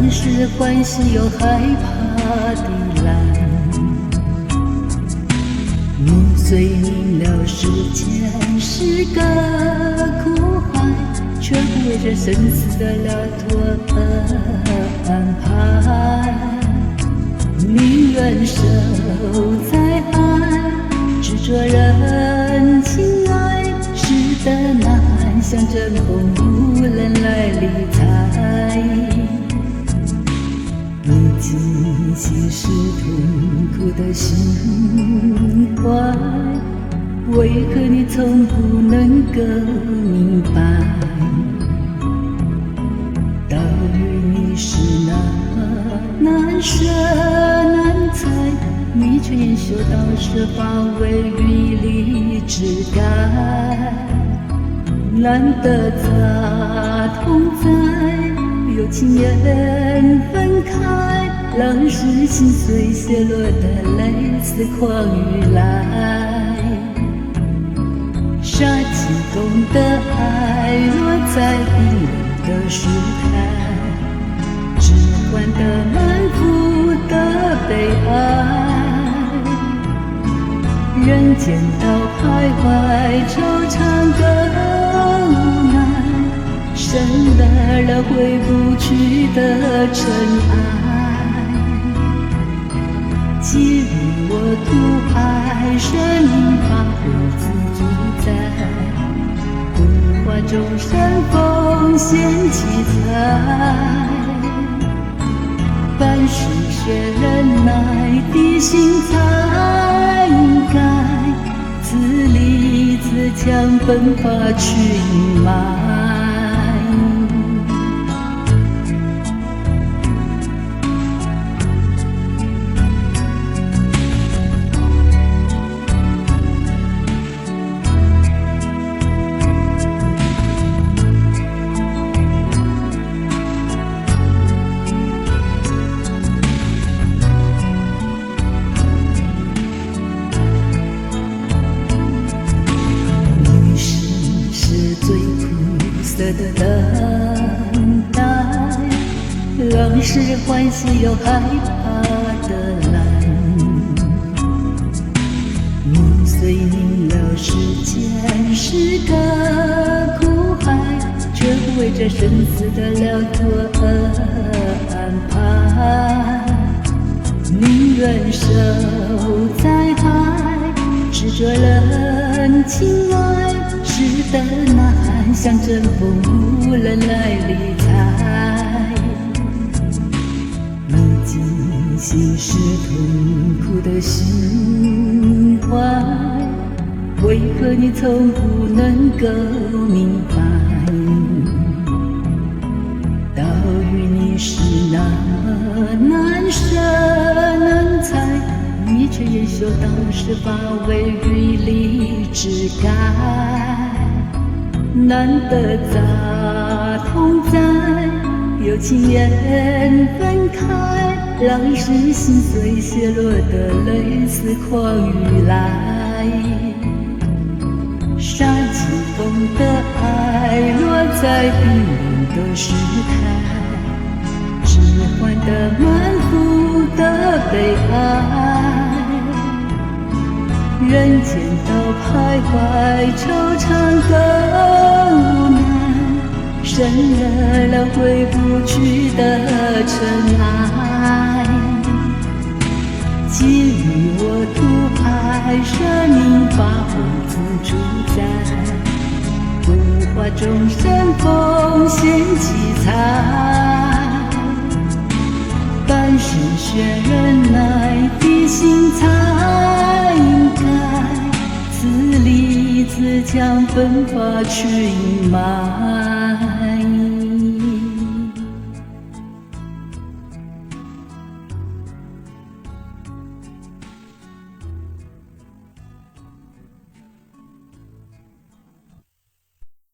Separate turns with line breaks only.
浪是欢喜又害怕的蓝。你虽明了世间是个苦海，却不为这生死的了脱而安排。宁愿守在爱，执着人情爱，识得难，像阵风无人来理睬。你尽心是痛苦的心怀，为何你从不能够明白？岛屿你是那么难舍难猜，你却言修道是化为云里之盖。难得杂同在，有情人分开，浪是心碎泄落的泪似狂雨来。杀气中的爱落在冰冷的石台，只换得满腹的悲哀。人间道徘徊，惆怅更无奈，生了回不去的尘埃。既日我图爱，生命发挥自主在，不化众生奉献奇才。凡事学忍耐的心才应该，自立自强奔发去隐瞒。的等待，浪是欢喜又害怕的蓝。你虽明了世间是个苦海，却不为这生死的了脱而安排。宁愿守在爱，执着人情爱，识得难，像阵风无人来理睬。你尽心是痛苦的心怀，为何你从不能够明白？岛屿你是那么难舍难猜，你却言修道是化为雨里之盖。难得杂同在，有情人分开，浪是心碎泄落的泪似狂雨来。杀气中的爱落在冰冷的石台，只换得满腹的悲哀。人间道徘徊，惆怅更无奈，生了回不去的尘埃。给予我图爱，生命发挥自主在，不化众生奉献奇才。凡事学忍耐的心才应该，自立自强奔发去隐瞒。